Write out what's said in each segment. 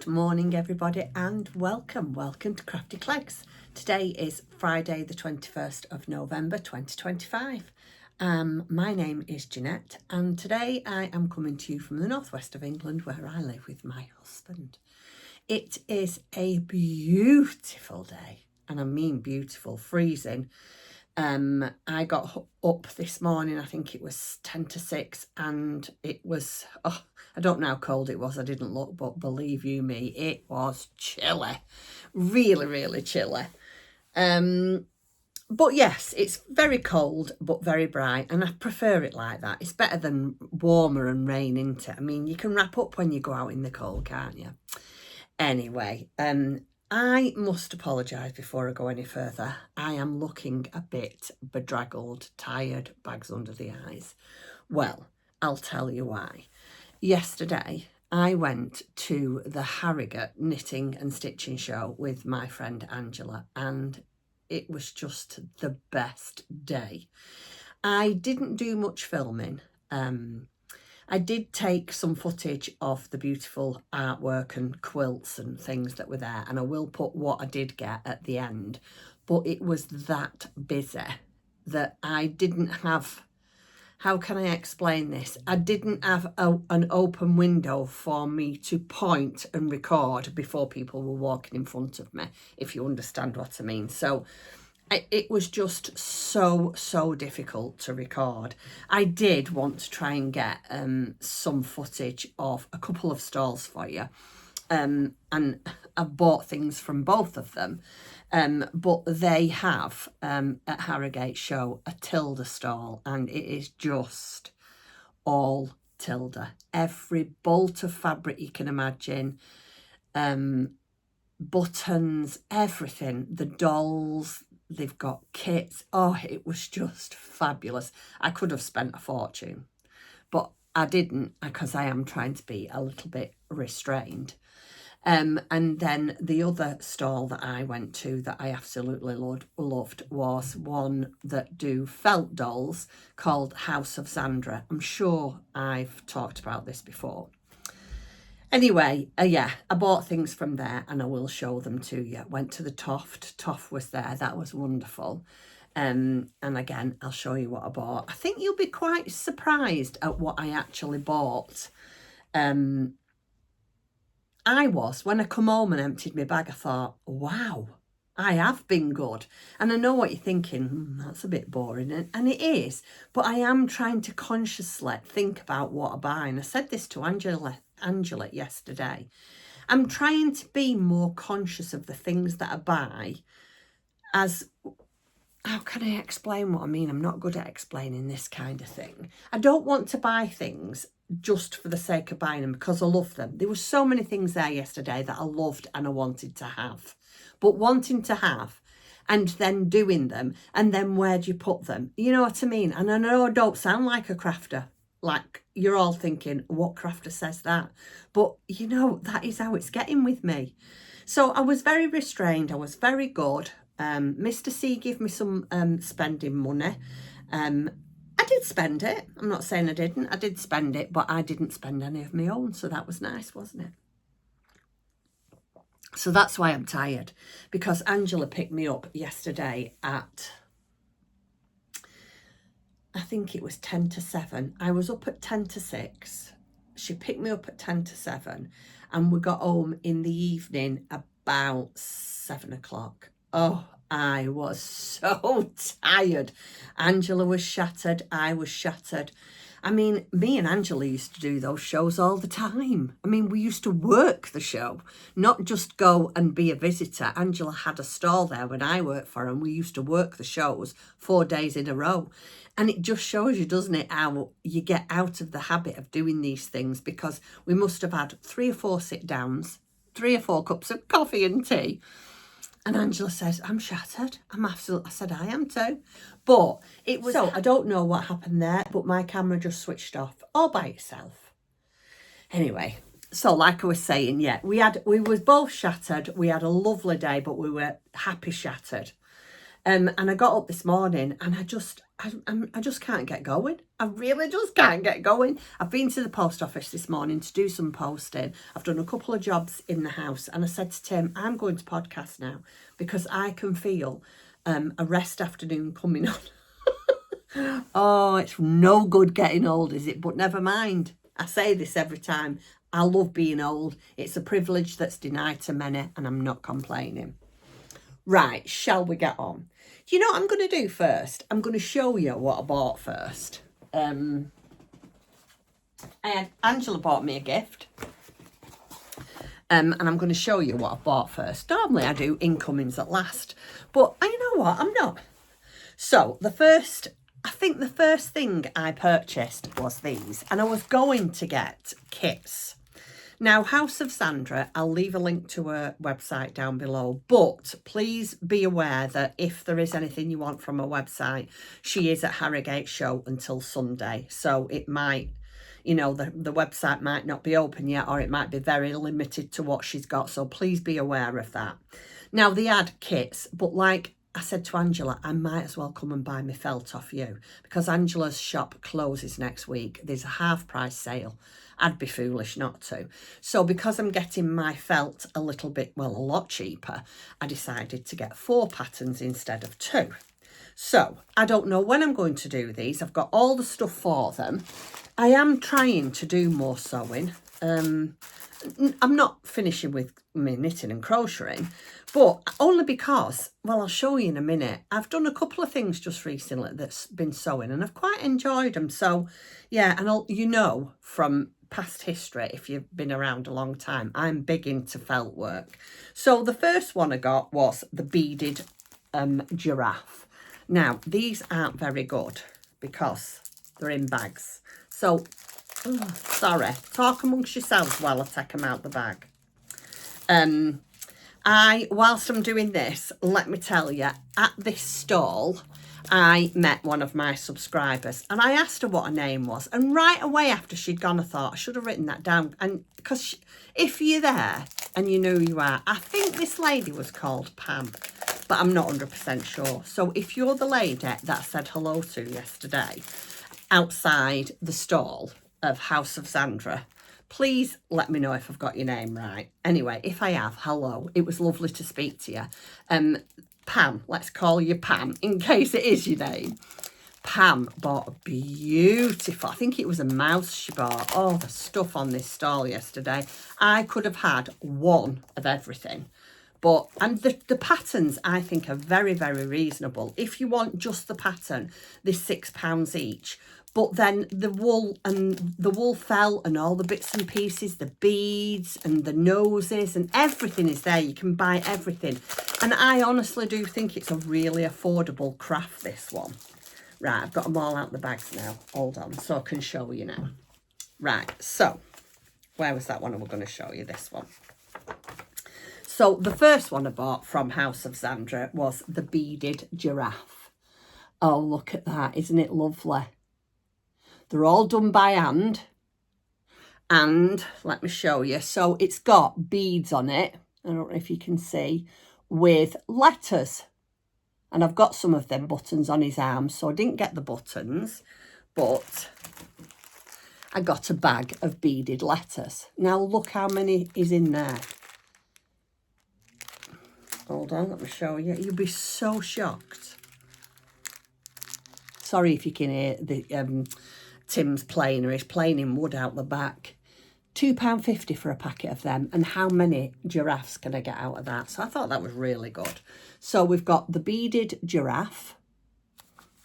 Good morning everybody and welcome to Crafty Cleggs. Today is Friday the 21st of November 2025. My name is Jeanette and today I am coming to you from the northwest of England where I live with my husband. It is a beautiful day, and I mean beautiful, freezing. I got up this morning, I think it was 10 to 6, and it was, I don't know how cold it was, I didn't look, but believe you me, it was chilly, really chilly. But yes, it's very cold but very bright, and I prefer it like that. It's better than warmer and rain, isn't it? I mean, you can wrap up when you go out in the cold, can't you? Anyway, I must apologise before I go any further. I am looking a bit bedraggled, tired, bags under the eyes. Well, I'll tell you why. Yesterday, I went to the Harrogate knitting and stitching show with my friend Angela, and it was just the best day. I didn't do much filming. I did take some footage of the beautiful artwork and quilts and things that were there, and I will put what I did get at the end, but it was that busy that I didn't have, how can I explain this? I didn't have an open window for me to point and record before people were walking in front of me, if you understand what I mean. So it was just so difficult to record. I did want to try and get some footage of a couple of stalls for you, and I bought things from both of them, but they have at Harrogate show a Tilda stall, and it is just all Tilda. Every bolt of fabric you can imagine, buttons, everything, the dolls. They've got kits. Oh, it was just fabulous. I could have spent a fortune, but I didn't, because I am trying to be a little bit restrained. And then the other stall that I went to that I absolutely loved was one that do felt dolls called House of Zandra. I'm sure I've talked about this before. Anyway, yeah, I bought things from there and I will show them to you. Went to the Toft. Toft was there. That was wonderful. And again, I'll show you what I bought. I think you'll be quite surprised at what I actually bought. When I come home and emptied my bag, I thought, wow, I have been good. And I know what you're thinking, that's a bit boring. And it is. But I am trying to consciously think about what I buy. And I said this to Angela yesterday. I'm trying to be more conscious of the things that I buy, as how can I explain what I mean? I'm not good at explaining this kind of thing. I don't want to buy things just for the sake of buying them because I love them. There were so many things there yesterday that I loved and I wanted to have. But wanting to have and then doing them, and then where do you put them? You know what I mean? And I know I don't sound like a crafter. Like, you're all thinking, what crafter says that? But, you know, that is how it's getting with me. So I was very restrained. I was very good. Mr. C gave me some spending money. I did spend it. I'm not saying I didn't. I did spend it, but I didn't spend any of my own. So that was nice, wasn't it? So that's why I'm tired. Because Angela picked me up yesterday at, I think it was 10 to 7. I was up at 10 to 6. She picked me up at 10 to 7. And we got home in the evening about 7 o'clock. Oh, I was so tired. Angela was shattered. I was shattered. I mean, me and Angela used to do those shows all the time. I mean, we used to work the show, not just go and be a visitor. Angela had a stall there when I worked for her, and we used to work the shows 4 days in a row. And it just shows you, doesn't it, how you get out of the habit of doing these things, because we must have had 3 or 4 sit-downs, 3 or 4 cups of coffee and tea. And Angela says, I'm shattered. I said, I am too. But it was, so I don't know what happened there, but my camera just switched off all by itself. Anyway, so like I was saying, yeah, we were both shattered. We had a lovely day, but we were happy shattered. And I got up this morning and I just can't get going. I really just can't get going. I've been to the post office this morning to do some posting. I've done a couple of jobs in the house, and I said to Tim, I'm going to podcast now because I can feel a rest afternoon coming on. Oh, it's no good getting old, is it? But never mind. I say this every time. I love being old. It's a privilege that's denied to many, and I'm not complaining. Right, shall we get on? Do you know what I'm going to do first? I'm going to show you what I bought first. Angela bought me a gift. And I'm going to show you what I bought first. Normally I do incomings at last. But you know what? I'm not. So I think the first thing I purchased was these. And I was going to get kits. Now, House of Sandra, I'll leave a link to her website down below, but please be aware that if there is anything you want from her website, she is at Harrogate show until Sunday. So it might, you know, the website might not be open yet, or it might be very limited to what she's got. So please be aware of that. Now, they had kits, but like I said to Angela, I might as well come and buy my felt off you because Angela's shop closes next week. There's a half price sale. I'd be foolish not to. So because I'm getting my felt a lot cheaper, I decided to get 4 patterns instead of 2. So I don't know when I'm going to do these. I've got all the stuff for them. I am trying to do more sewing. I'm not finishing with my knitting and crocheting, but only because, well, I'll show you in a minute. I've done a couple of things just recently that's been sewing and I've quite enjoyed them. So yeah, and you know from past history, if you've been around a long time, I'm big into felt work. So the first one I got was the beaded giraffe. Now, these aren't very good because they're in bags. So, sorry, talk amongst yourselves while I take them out the bag. Whilst I'm doing this, let me tell you, at this stall, I met one of my subscribers and I asked her what her name was. And right away after she'd gone, I thought I should have written that down. And because if you're there and you know who you are, I think this lady was called Pam, but I'm not 100% sure. So if you're the lady that I said hello to yesterday outside the stall of House of Sandra, please let me know if I've got your name right. Anyway, if I have, hello. It was lovely to speak to you. Pam, let's call you Pam in case it is your name. Pam bought a beautiful, I think it was a mouse she bought. Oh, the stuff on this stall yesterday. I could have had one of everything. And the patterns I think are very, very reasonable. If you want just the pattern, they're £6 each. But then the wool felt and all the bits and pieces, the beads and the noses and everything is there. You can buy everything. And I honestly do think it's a really affordable craft, this one. Right, I've got them all out the bags now. Hold on, so I can show you now. Right, so where was that one? We're going to show you this one. So the first one I bought from House of Sandra was the beaded giraffe. Oh, look at that. Isn't it lovely? They're all done by hand. And let me show you. So it's got beads on it. I don't know if you can see. With letters. And I've got some of them buttons on his arms. So I didn't get the buttons. But I got a bag of beaded letters. Now look how many is in there. Hold on, let me show you. You'll be so shocked. Sorry if you can hear the Tim's playing, or he's playing in wood out the back. £2.50 for a packet of them. And how many giraffes can I get out of that? So I thought that was really good. So we've got the beaded giraffe.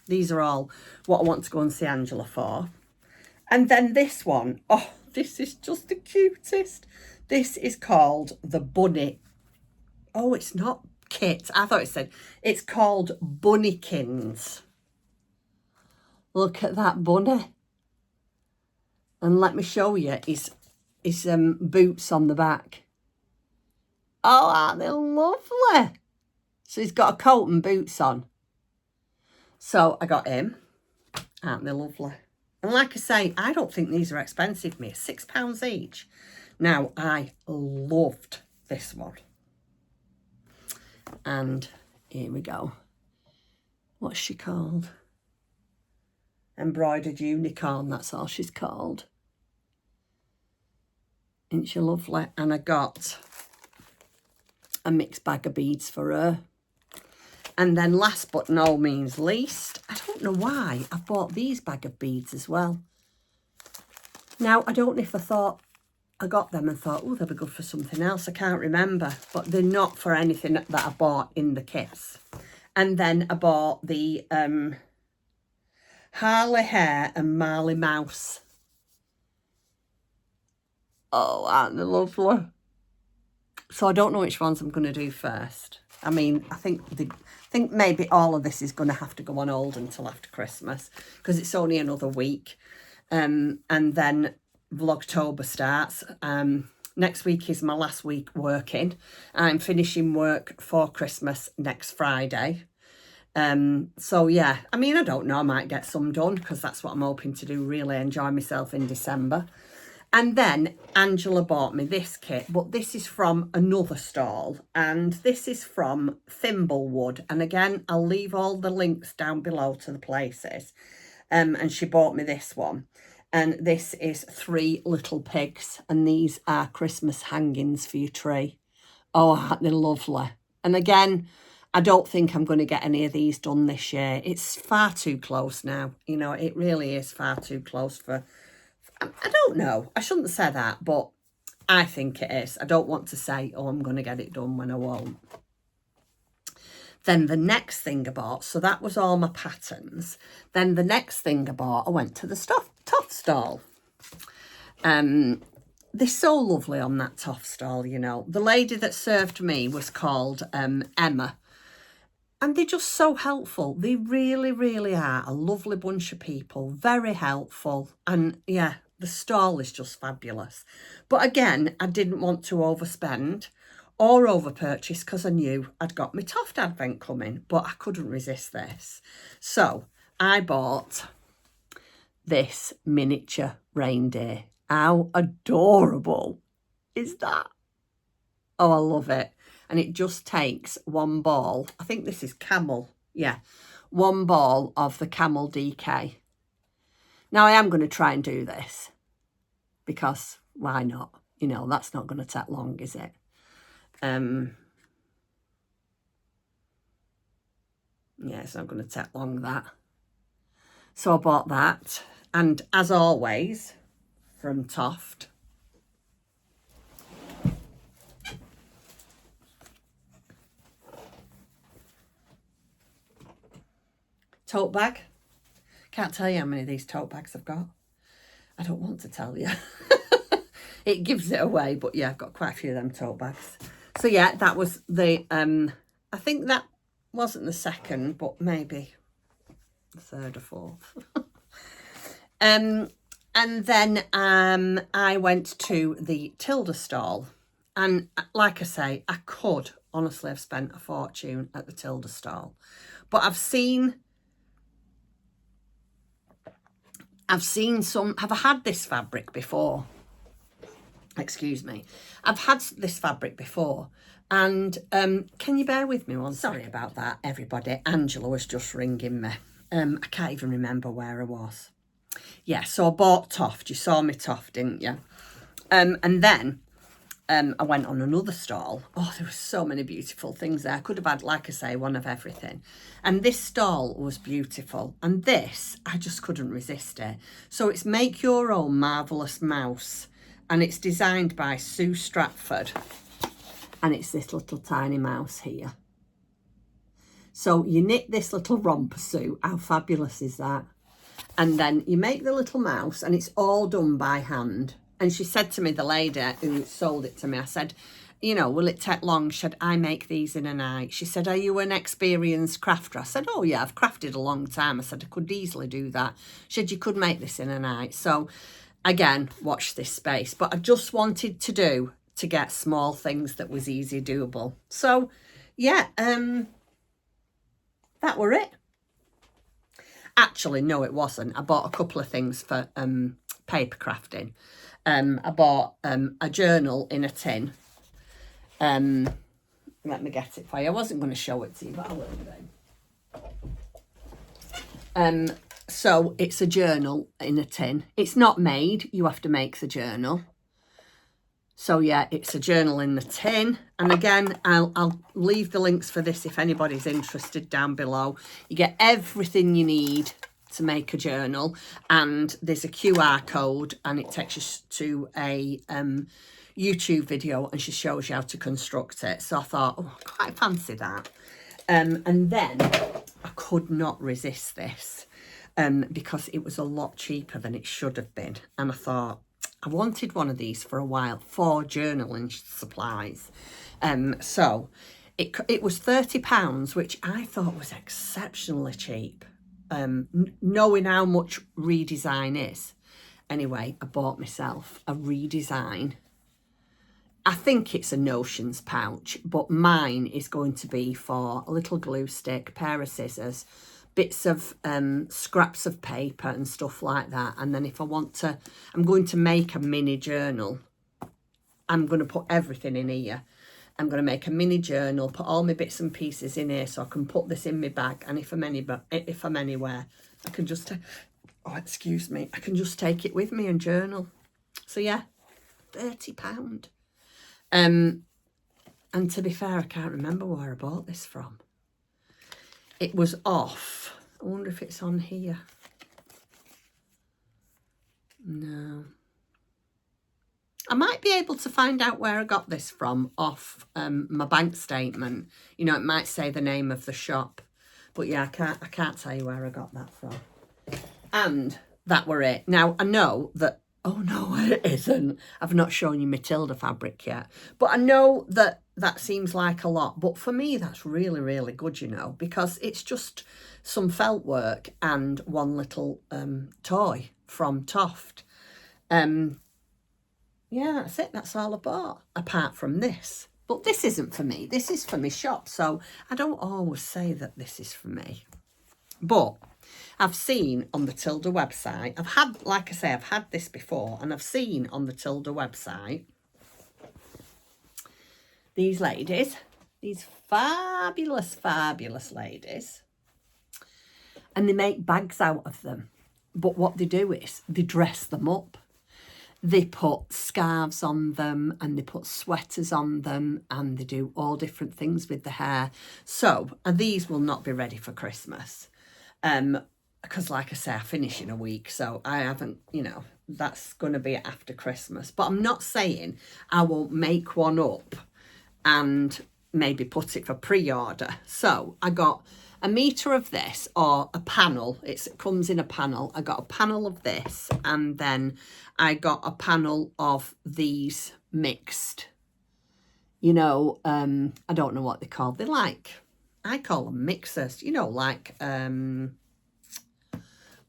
These are all what I want to go and see Angela for. And then this one, oh, this is just the cutest. This is called the bunny. Oh, it's not kit. I thought it said, it's called Bunnykins. Look at that bunny. And let me show you his boots on the back. Oh, aren't they lovely? So he's got a coat and boots on. So I got him. Aren't they lovely? And like I say, I don't think these are expensive, me. £6 each. Now, I loved this one. And here we go. What's she called? Embroidered Unicorn, that's all she's called. Isn't she lovely? And I got a mixed bag of beads for her. And then last but no means least, I don't know why, I bought these bag of beads as well. Now, I don't know if I thought I got them and thought, oh, they'll be good for something else. I can't remember, but they're not for anything that I bought in the kits. And then I bought the Harley Hare and Marley Mouse. Oh, aren't they lovely? So I don't know which ones I'm going to do first. I mean, I think maybe all of this is going to have to go on hold until after Christmas because it's only another week. And then Vlogtober starts. Next week is my last week working. I'm finishing work for Christmas next Friday. So yeah, I mean, I don't know, I might get some done because that's what I'm hoping to do, really enjoy myself in December. And then Angela bought me this kit, but this is from another stall, and this is from Thimblewood. And again, I'll leave all the links down below to the places. And she bought me this one. And this is 3 little pigs, and these are Christmas hangings for your tree. Oh, aren't they lovely? And again, I don't think I'm going to get any of these done this year. It's far too close now. You know, it really is far too close for... I don't know. I shouldn't say that, but I think it is. I don't want to say, oh, I'm going to get it done when I won't. Then the next thing I bought, so that was all my patterns. Then the next thing I bought, I went to the Toff stall. They're so lovely on that Toff stall, you know. The lady that served me was called Emma. And they're just so helpful. They really, really are a lovely bunch of people. Very helpful. And yeah, the stall is just fabulous. But again, I didn't want to overspend or over-purchase because I knew I'd got my Toft Advent coming. But I couldn't resist this. So I bought this miniature reindeer. How adorable is that? Oh, I love it. And it just takes one ball. I think this is camel. Yeah. One ball of the camel DK. Now, I am going to try and do this. Because why not? You know, that's not going to take long, is it? Yeah, it's not going to take long, that. So I bought that. And as always, from Toft, tote bag. Can't tell you how many of these tote bags I've got. I don't want to tell you. It gives it away, but yeah, I've got quite a few of them tote bags. So yeah, that was the, I think that wasn't the second, but maybe the third or fourth. And then I went to the Tilda stall. And like I say, I could honestly have spent a fortune at the Tilda stall. But I've seen some, have I had this fabric before? Excuse me. I've had this fabric before. And can you bear with me one second? Sorry about that, everybody. Angela was just ringing me. I can't even remember where I was. Yeah, so I bought Toft. You saw me Toft, didn't you? And then I went on another stall. Oh, there were so many beautiful things there. I could have had, like I say, one of everything. And this stall was beautiful. And this, I just couldn't resist it. So it's Make Your Own Marvellous Mouse. And it's designed by Sue Stratford. And it's this little tiny mouse here. So you knit this little romper, Sue. How fabulous is that? And then you make the little mouse, and it's all done by hand. And she said to me, the lady who sold it to me, I said, you know, will it take long? Should I make these in a night? She said, are you an experienced crafter? I said, oh yeah, I've crafted a long time. I said, I could easily do that. She said, you could make this in a night. So again, watch this space. But I just wanted to get small things that was easy doable. So yeah, that were it. Actually, no, it wasn't. I bought a couple of things for paper crafting. I bought a journal in a tin. Let me get it for you. I wasn't going to show it to you, but I will do. So it's a journal in a tin. It's not made, you have to make the journal. So yeah, it's a journal in the tin. And again, I'll leave the links for this if anybody's interested down below. You get everything you need to make a journal, and there's a QR code and it takes you to a YouTube video and she shows you how to construct it. So I thought, oh, I quite fancy that. And then I could not resist this because it was a lot cheaper than it should have been. And I thought, I wanted one of these for a while for journaling supplies. So it was £30, which I thought was exceptionally cheap, knowing how much redesign is. Anyway, I bought myself a redesign. I think it's a Notions pouch, but mine is going to be for a little glue stick, pair of scissors, bits of scraps of paper and stuff like that. And then if I want to, I'm going to make a mini journal. I'm going to put everything in here. I'm going to make a mini journal, put all my bits and pieces in here so I can put this in my bag. And if I'm anywhere, I can just, oh, excuse me, I can just take it with me and journal. So yeah, £30. And to be fair, I can't remember where I bought this from. It was off. I wonder if it's on here. No. I might be able to find out where I got this from off my bank statement. You know, it might say the name of the shop. But yeah, I can't tell you where I got that from. And that were it. Now, I know that... Oh, no, it isn't. I've not shown you Matilda fabric yet. But I know that that seems like a lot. But for me, that's really, really good, you know, because it's just some felt work and one little toy from Toft. Yeah, that's it. That's all I bought, apart from this. But this isn't for me. This is for my shop. So I don't always say that this is for me. But I've seen on the Tilda website, I've had, like I say, I've had this before, and I've seen on the Tilda website these ladies, these fabulous, fabulous ladies, and they make bags out of them. But what they do is they dress them up. They put scarves on them and they put sweaters on them and they do all different things with the hair. So, and these will not be ready for Christmas. Because like I say, I finish in a week, so I haven't, you know, that's going to be after Christmas. But I'm not saying I won't make one up and maybe put it for pre-order. So I got a metre of this, or a panel. It comes in a panel. I got a panel of this, and then I got a panel of these mixed. You know, I don't know what they're called. They're like, I call them mixers, you know, like,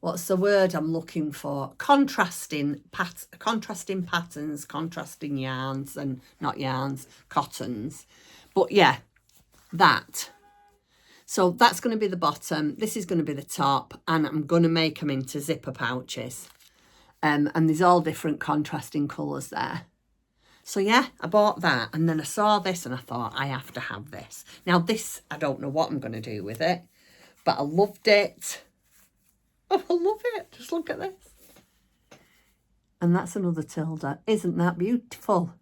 what's the word I'm looking for? Contrasting patterns, contrasting yarns, and not yarns, cottons. But yeah, that. So that's going to be the bottom. This is going to be the top, and I'm going to make them into zipper pouches. And there's all different contrasting colours there. So yeah, I bought that, and then I saw this and I thought, I have to have this. Now this, I don't know what I'm going to do with it, but I loved it. Oh, I love it. Just look at this. And that's another Tilda. Isn't that beautiful?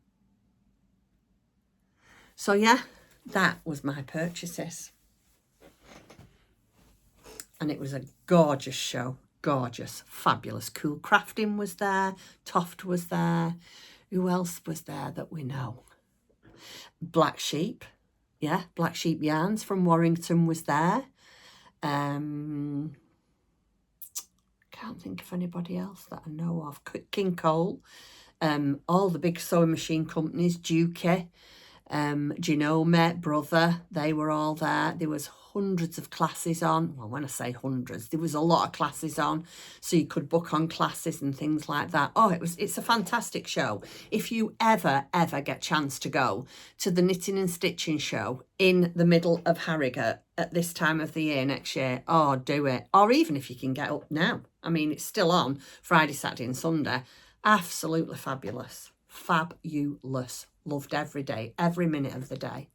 So yeah, that was my purchases. And it was a gorgeous show. Gorgeous, fabulous, cool. Crafting was there. Toft was there. Who else was there that we know? Black Sheep. Yeah, Black Sheep Yarns from Warrington was there. Can't think of anybody else that I know of. King Cole. All the big sewing machine companies. Dukey. Genome, Brother, they were all there. There was hundreds of classes on. Well, when I say hundreds, there was a lot of classes on, so you could book on classes and things like that. Oh, it's a fantastic show. If you ever get chance to go to the Knitting and Stitching show in the middle of Harrogate at this time of the year next year, oh, do it. Or even if you can get up now. I mean, it's still on Friday, Saturday and Sunday. Absolutely fabulous. Fabulous. Loved every day, every minute of the day.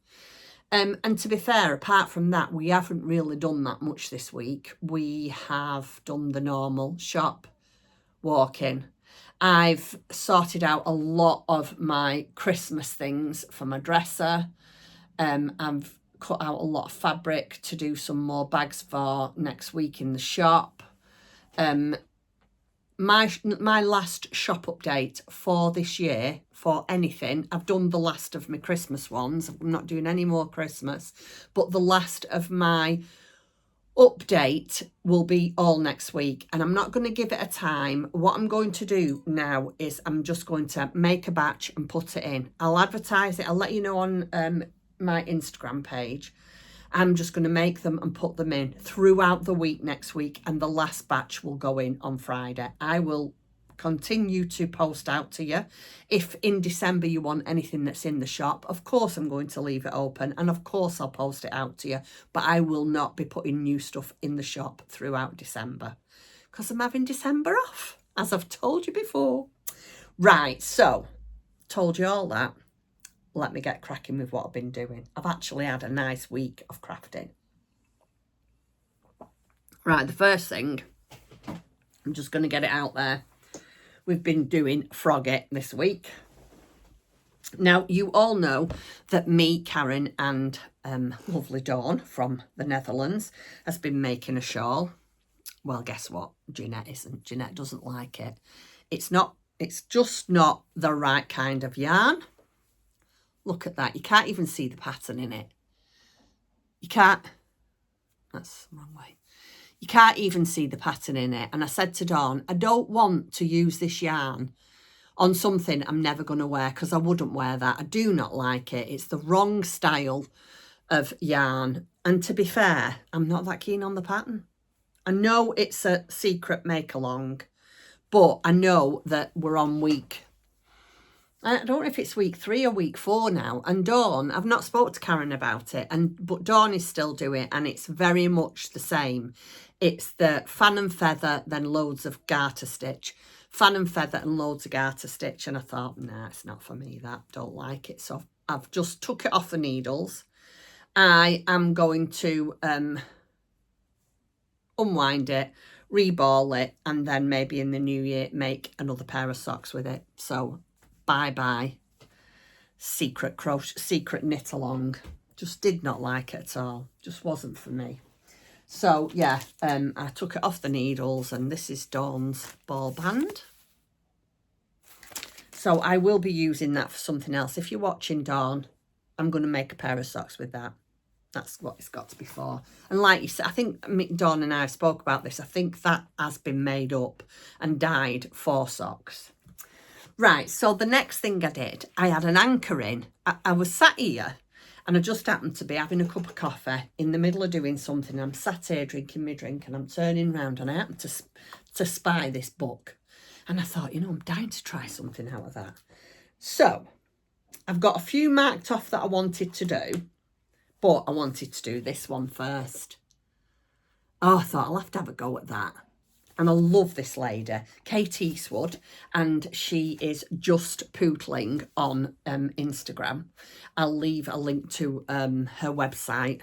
And to be fair, apart from that, we haven't really done that much this week. We have done the normal shop, walking. I've sorted out a lot of my Christmas things for my dresser. I've cut out a lot of fabric to do some more bags for next week in the shop. My last shop update for this year, for anything, I've done the last of my Christmas ones. I'm not doing any more Christmas, but the last of my update will be all next week, and I'm not going to give it a time. What I'm going to do now is I'm just going to make a batch and put it in. I'll advertise it. I'll let you know on my Instagram page. I'm just going to make them and put them in throughout the week next week, and the last batch will go in on Friday. I will continue to post out to you. If in December you want anything that's in the shop, of course I'm going to leave it open, and of course I'll post it out to you, but I will not be putting new stuff in the shop throughout December because I'm having December off, as I've told you before. Right, so told you all that. Let me get cracking with what I've been doing. I've actually had a nice week of crafting. Right, the first thing, I'm just going to get it out there. We've been doing Frogget this week. Now, you all know that me, Karen, and lovely Dawn from the Netherlands has been making a shawl. Well, guess what? Jeanette isn't. Jeanette doesn't like it. It's just not the right kind of yarn. Look at that. You can't even see the pattern in it. You can't. That's the wrong way. You can't even see the pattern in it. And I said to Dawn, I don't want to use this yarn on something I'm never going to wear, because I wouldn't wear that. I do not like it. It's the wrong style of yarn. And to be fair, I'm not that keen on the pattern. I know it's a secret make-along, but I know that we're on week, I don't know if it's week 3 or week 4 now. And Dawn, I've not spoke to Karen about it, but Dawn is still doing it, and it's very much the same. It's the fan and feather, then loads of garter stitch. Fan and feather and loads of garter stitch. And I thought, nah, it's not for me, that. Don't like it. So I've just took it off the needles. I am going to unwind it, reball it, and then maybe in the new year make another pair of socks with it. So bye-bye secret crochet, secret knit along. Just did not like it at all. Just wasn't for me. So yeah, I took it off the needles, and this is Dawn's ball band. So I will be using that for something else. If you're watching, Dawn, I'm going to make a pair of socks with that. That's what it's got to be for. And like you said, I think Dawn and I spoke about this. I think that has been made up and dyed for socks. Right, so the next thing I did, I had an anchor in. I was sat here, and I just happened to be having a cup of coffee in the middle of doing something. I'm sat here drinking my drink, and I'm turning round, and I happened to spy this book. And I thought, you know, I'm dying to try something out of that. So I've got a few marked off that I wanted to do, but I wanted to do this one first. Oh, I thought I'll have to have a go at that. And I love this lady, Kate Eastwood, and she is just pootling on Instagram. I'll leave a link to her website.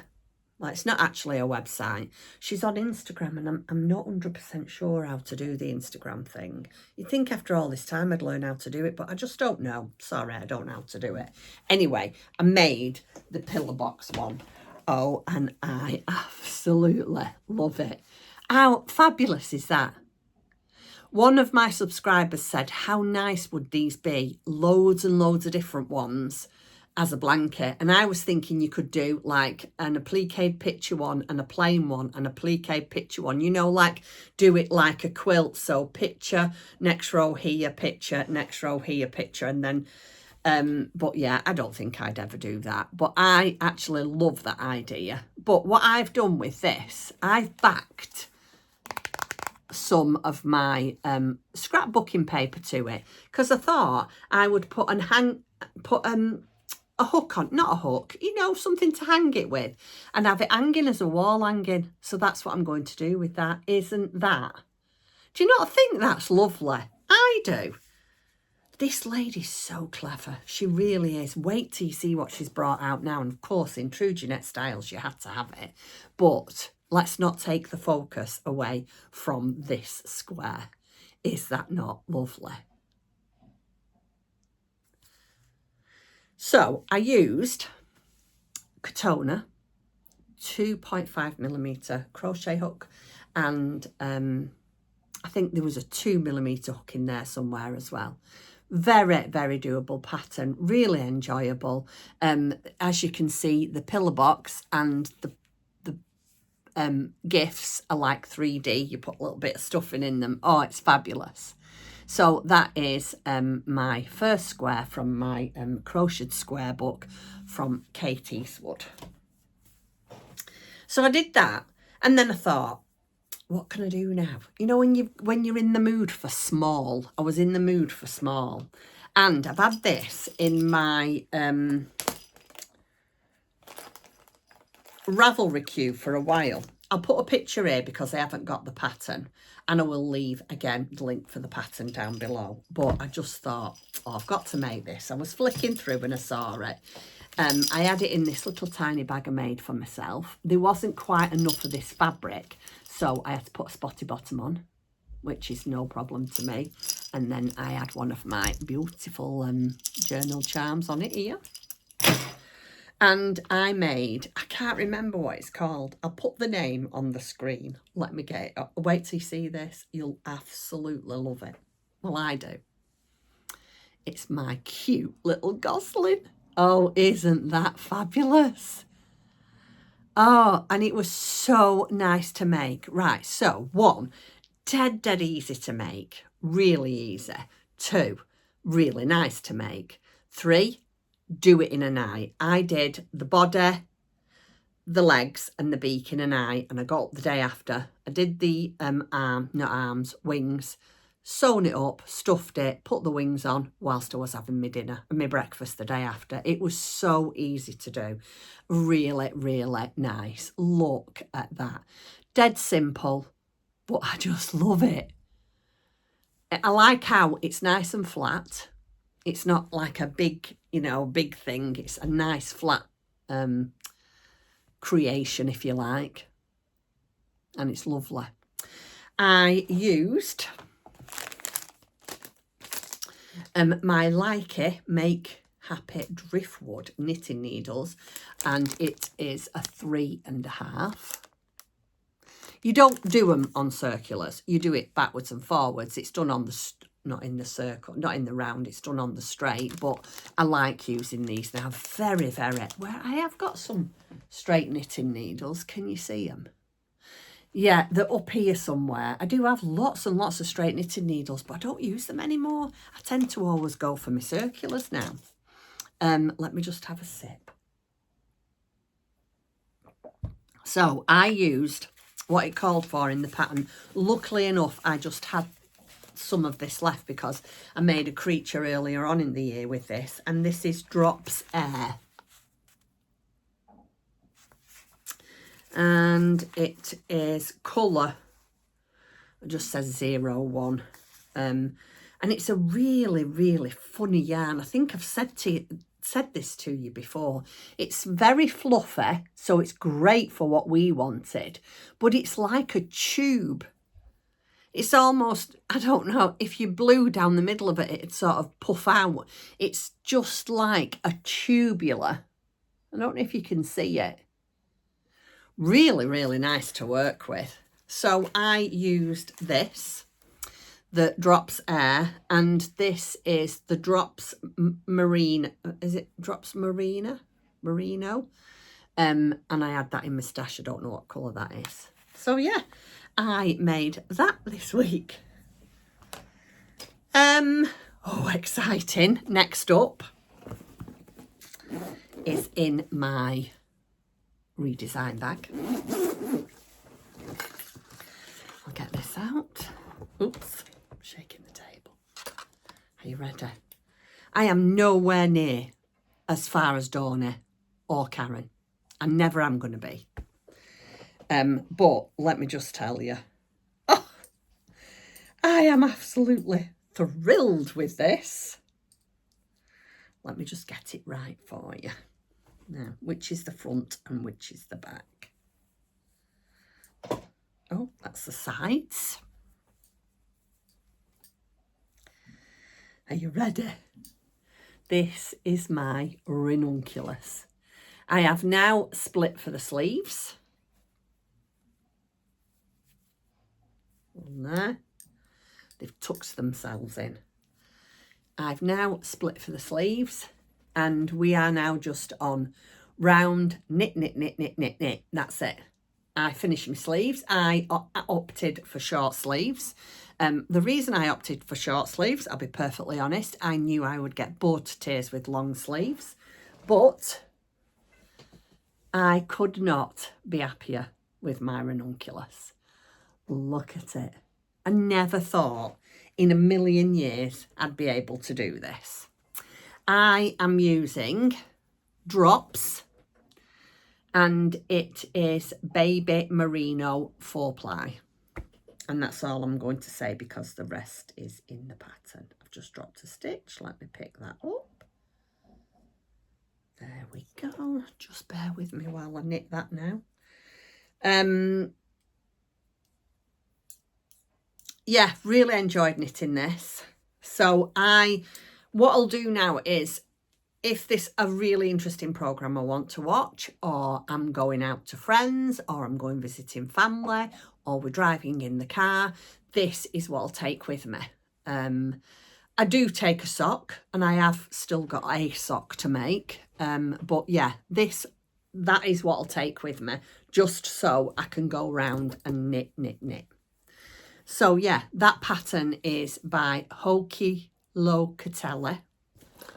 Well, it's not actually a website. She's on Instagram, and I'm not 100% sure how to do the Instagram thing. You'd think after all this time I'd learn how to do it, but I just don't know. Sorry, I don't know how to do it. Anyway, I made the pillar box one. Oh, and I absolutely love it. How fabulous is that? One of my subscribers said, how nice would these be? Loads and loads of different ones as a blanket. And I was thinking you could do like an appliqué picture one and a plain one and a appliqué picture one. You know, like do it like a quilt. So picture, next row here, picture, next row here, picture. And then, but yeah, I don't think I'd ever do that. But I actually love that idea. But what I've done with this, I've backed some of my scrapbooking paper to it, because I thought I would put a hook on, not a hook, you know, something to hang it with, and have it hanging as a wall hanging. So that's what I'm going to do with that. Isn't that? Do you not think that's lovely? I do. This lady's so clever. She really is. Wait till you see what she's brought out now. And of course, in true Jeanette styles, you had to have it. But let's not take the focus away from this square. Is that not lovely? So I used Katona 2.5mm crochet hook, and I think there was a 2mm hook in there somewhere as well. Very, very doable pattern, really enjoyable. As you can see, the pillar box and the gifts are like 3D. You put a little bit of stuffing in them. Oh, it's fabulous. So that is my first square from my crocheted square book from Kate Eastwood. So I did that, and then I thought, what can I do now? You know, when you're in the mood for small, I was in the mood for small, and I've had this in my Ravelry queue for a while. I'll put a picture here because I haven't got the pattern, and I will leave again the link for the pattern down below. But I just thought, oh, I've got to make this. I was flicking through and I saw it. I had it in this little tiny bag I made for myself. There wasn't quite enough of this fabric, so I had to put a spotty bottom on, which is no problem to me. And then I had one of my beautiful journal charms on it here. And I made, I can't remember what it's called. I'll put the name on the screen. Let me get it up. Wait till you see this. You'll absolutely love it. Well, I do. It's my cute little gosling. Oh, isn't that fabulous? Oh, and it was so nice to make. Right, so 1, dead easy to make. Really easy. 2, really nice to make. 3, do it in a night. I did the body, the legs and the beak in a night, and I got up the day after. I did the wings, sewn it up, stuffed it, put the wings on whilst I was having my dinner and my breakfast the day after. It was so easy to do. Really, really nice. Look at that. Dead simple, but I just love it. I like how it's nice and flat. It's not like a big, big thing. It's a nice flat creation, if you like. And it's lovely. I used my Likey Make Happy Driftwood knitting needles, and it is a 3.5. You don't do them on circulars. You do it backwards and forwards. It's done on the not in the circle, not in the round, it's done on the straight, but I like using these now. Very, where I have got some straight knitting needles. Can you see them? Yeah, they're up here somewhere. I do have lots and lots of straight knitting needles, but I don't use them anymore. I tend to always go for my circulars now. Let me just have a sip. So I used what it called for in the pattern. Luckily enough, I just had some of this left because I made a creature earlier on in the year with this, and this is Drops Air, and it is colour, it just says 01, and it's a really funny yarn. I think I've said this to you before. It's very fluffy, so it's great for what we wanted, but it's like a tube. It's almost, I don't know, if you blew down the middle of it, it'd sort of puff out. It's just like a tubular. I don't know if you can see it. Really nice to work with. So I used this, the Drops Air, and this is the Drops Marine. Is it Drops Merino? And I had that in my stash. I don't know what colour that is. So yeah. I made that this week. Oh, exciting. Next up is in my redesign bag. I'll get this out. Oops, I'm shaking the table. Are you ready? I am nowhere near as far as Dawney or Karen. I never am going to be. But let me just tell you, I am absolutely thrilled with this. Let me just get it right for you. Now, which is the front and which is the back? Oh, that's the sides. Are you ready? This is my Renunculus. I have now split for the sleeves. On there. They've tucked themselves in. I've now split for the sleeves, and we are now just on round knit, knit, knit, knit, knit, knit. That's it. I finished my sleeves. I opted for short sleeves. The reason I opted for short sleeves, I'll be perfectly honest, I knew I would get bored to tears with long sleeves, but I could not be happier with my Renunculus. Look at it. I never thought in a million years I'd be able to do this. I am using drops, and it is Baby Merino 4-ply. And that's all I'm going to say because the rest is in the pattern. I've just dropped a stitch. Let me pick that up. There we go. Just bear with me while I knit that now. Yeah, really enjoyed knitting this. So what I'll do now is, if this a really interesting programme I want to watch, or I'm going out to friends, or I'm going visiting family, or we're driving in the car, this is what I'll take with me. I do take a sock, and I have still got a sock to make. But yeah, that is what I'll take with me, just so I can go round and knit, knit, knit. So yeah, that pattern is by Hokey Locatelli,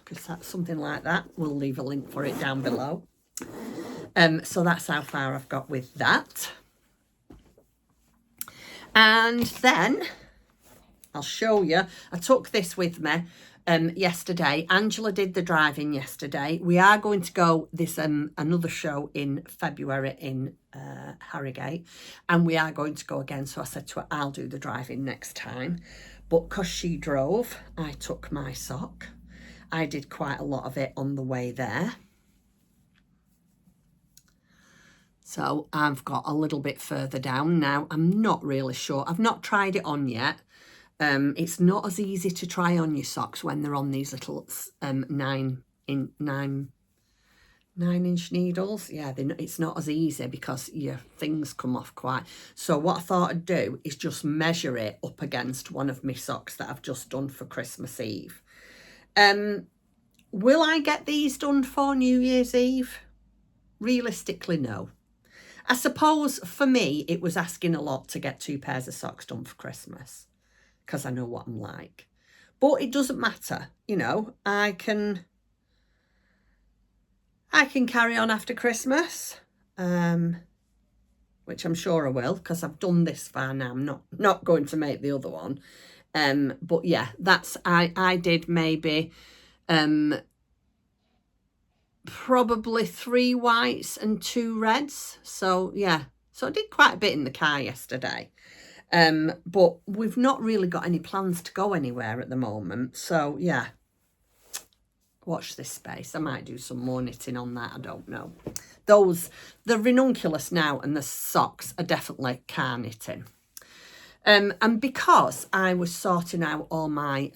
because that's something like that. We'll leave a link for it down below. So that's how far I've got with that. And then I'll show you. I took this with me yesterday. Angela did the driving yesterday. We are going to go this another show in February in Harrogate, and we are going to go again. So I said to her, I'll do the driving next time. But because she drove, I took my sock. I did quite a lot of it on the way there. So I've got a little bit further down now. I'm not really sure. I've not tried it on yet. It's not as easy to try on your socks when they're on these little 9-inch needles. Yeah, it's not as easy because your things come off quite. So what I thought I'd do is just measure it up against one of my socks that I've just done for Christmas Eve. Will I get these done for New Year's Eve? Realistically, no. I suppose for me, it was asking a lot to get 2 pairs of socks done for Christmas, because I know what I'm like. But it doesn't matter, you know, I can carry on after Christmas, which I'm sure I will, because I've done this far now. I'm not going to make the other one. But yeah, I did maybe probably 3 whites and 2 reds. So yeah, so I did quite a bit in the car yesterday. But we've not really got any plans to go anywhere at the moment. So yeah, watch this space. I might do some more knitting on that. I don't know. The Renunculus now and the socks are definitely car knitting. And because I was sorting out all my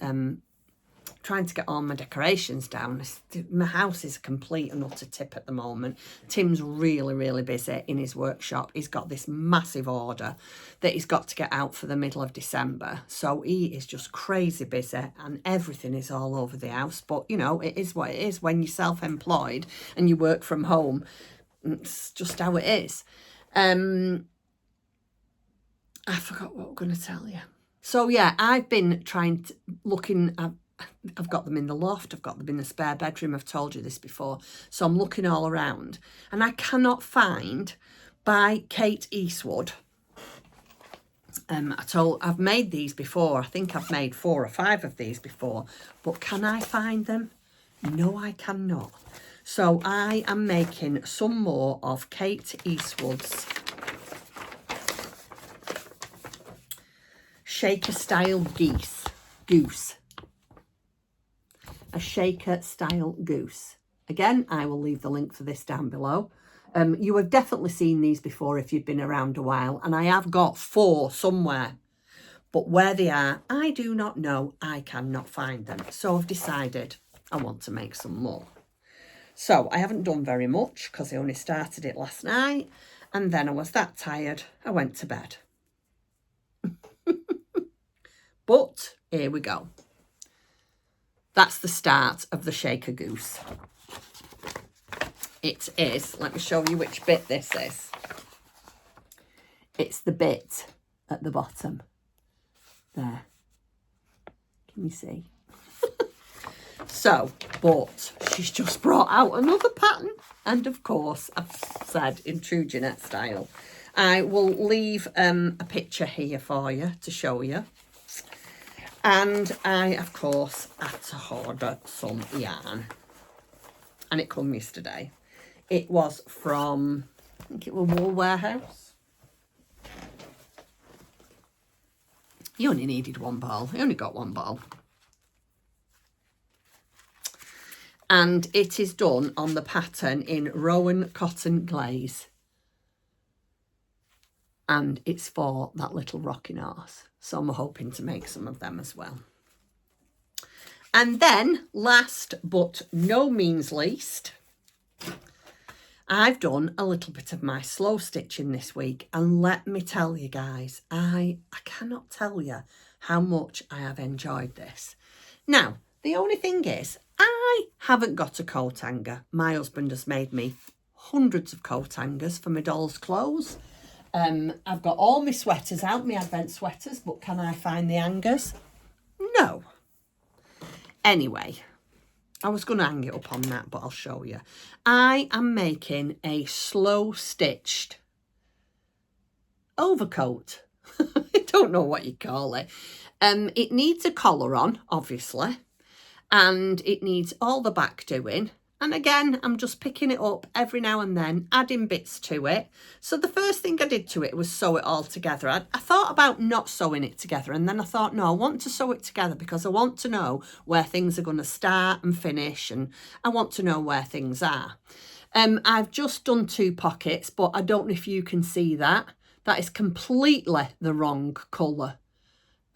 trying to get all my decorations down. My house is a complete and utter tip at the moment. Tim's really, really busy in his workshop. He's got this massive order that he's got to get out for the middle of December. So he is just crazy busy and everything is all over the house. But, you know, it is what it is when you're self-employed and you work from home. It's just how it is. I forgot what I'm going to tell you. So, yeah, I've been looking at, I've got them in the loft, I've got them in the spare bedroom, I've told you this before. So I'm looking all around and I cannot find by Kate Eastwood. I've made these before. I think I've made 4 or 5 of these before, but can I find them? No, I cannot. So I am making some more of Kate Eastwood's shaker style goose. a shaker style goose. Again, I will leave the link for this down below. You have definitely seen these before if you've been around a while, and I have got 4 somewhere, but where they are, I do not know. I cannot find them. So I've decided I want to make some more. So I haven't done very much because I only started it last night, and then I was that tired, I went to bed. But here we go. That's the start of the shaker goose. It is, let me show you which bit this is. It's the bit at the bottom. There. Can you see? So, but she's just brought out another pattern. And of course, I've said in true Jeanette style, I will leave a picture here for you to show you. And I, of course, had to order some yarn. And it came yesterday. It was from, I think it was Wool Warehouse. You only needed 1 ball. You only got 1 ball. And it is done on the pattern in Rowan Cotton Glaze. And it's for that little rocking horse. So I'm hoping to make some of them as well. And then, last but no means least, I've done a little bit of my slow stitching this week. And let me tell you guys, I cannot tell you how much I have enjoyed this. Now, the only thing is, I haven't got a coat hanger. My husband has made me hundreds of coat hangers for my doll's clothes. I've got all my sweaters out, my advent sweaters, but can I find the hangers? No. Anyway, I was going to hang it up on that, but I'll show you. I am making a slow stitched overcoat. I don't know what you call it. It needs a collar on, obviously, and it needs all the back doing. And again, I'm just picking it up every now and then, adding bits to it. So the first thing I did to it was sew it all together. I thought about not sewing it together, and then I thought, no, I want to sew it together because I want to know where things are going to start and finish, and I want to know where things are. I've just done 2 pockets, but I don't know if you can see that. That is completely the wrong colour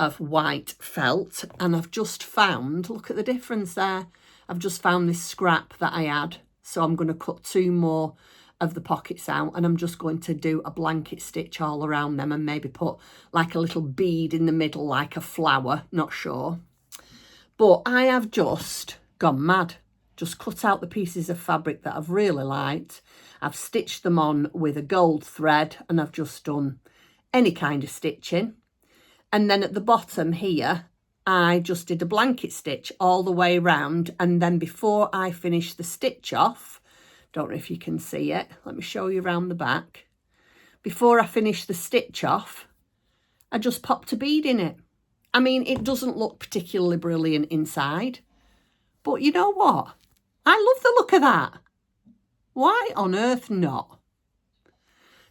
of white felt, and I've just found, look at the difference there. I've just found this scrap that I had, so I'm going to cut 2 more of the pockets out, and I'm just going to do a blanket stitch all around them and maybe put like a little bead in the middle like a flower, not sure. But I have just gone mad, just cut out the pieces of fabric that I've really liked. I've stitched them on with a gold thread, and I've just done any kind of stitching. And then at the bottom here, I just did a blanket stitch all the way around, and then before I finished the stitch off, don't know if you can see it, let me show you around the back. Before I finished the stitch off, I just popped a bead in it. I mean, it doesn't look particularly brilliant inside, but you know what? I love the look of that. Why on earth not?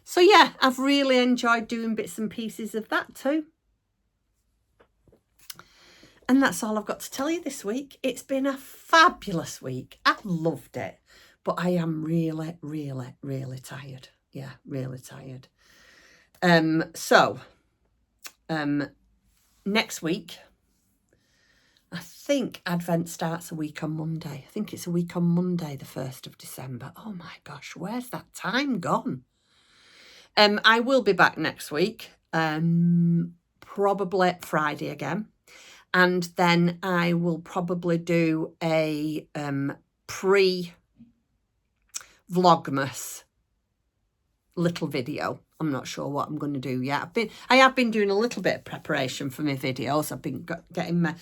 So yeah, I've really enjoyed doing bits and pieces of that too. And that's all I've got to tell you this week. It's been a fabulous week. I've loved it. But I am really, really, really tired. Yeah, really tired. Next week, I think Advent starts a week on Monday. I think it's a week on Monday, the 1st of December. Oh my gosh, where's that time gone? I will be back next week. Probably Friday again. And then I will probably do a pre-vlogmas little video. I'm not sure what I'm going to do yet. I have been doing a little bit of preparation for my videos. I've been getting my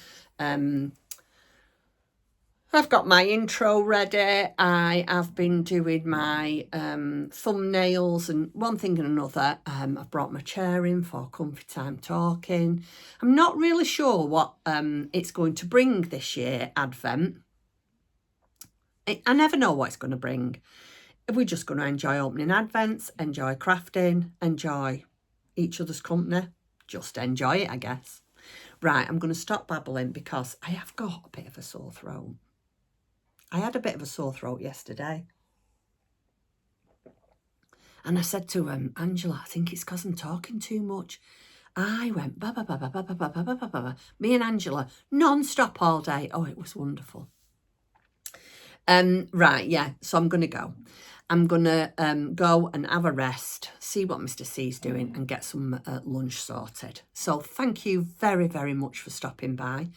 I've got my intro ready. I have been doing my thumbnails and one thing and another. I've brought my chair in for comfy time talking. I'm not really sure what it's going to bring this year, Advent. I never know what it's going to bring. We're just going to enjoy opening Advents, enjoy crafting, enjoy each other's company. Just enjoy it, I guess. Right, I'm going to stop babbling because I have got a bit of a sore throat. I had a bit of a sore throat yesterday. And I said to Angela, I think it's because I'm talking too much. I went, ba ba ba ba ba ba ba ba ba ba ba. Me and Angela, non-stop all day. Oh, it was wonderful. Right, yeah, so I'm going to go. I'm going to go and have a rest, see what Mr. C's doing and get some lunch sorted. So thank you very, very much for stopping by.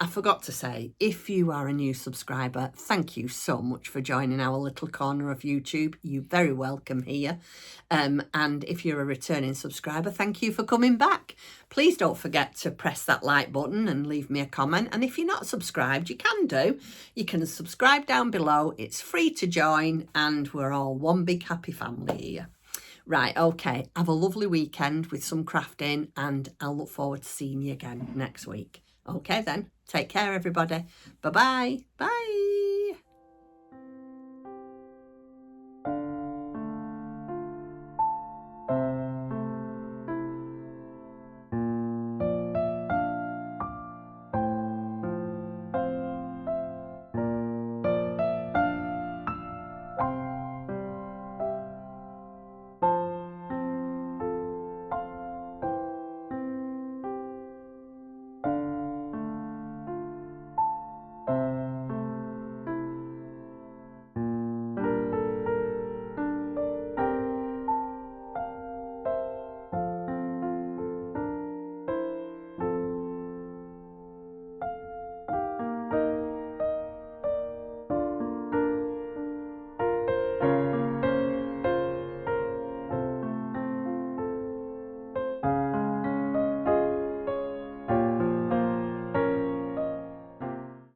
I forgot to say, if you are a new subscriber, thank you so much for joining our little corner of YouTube. You're very welcome here. And if you're a returning subscriber, thank you for coming back. Please don't forget to press that like button and leave me a comment. And if you're not subscribed, you can do. You can subscribe down below. It's free to join and we're all one big happy family here. Right, okay. Have a lovely weekend with some crafting and I'll look forward to seeing you again next week. Okay then. Take care, everybody. Bye-bye. Bye.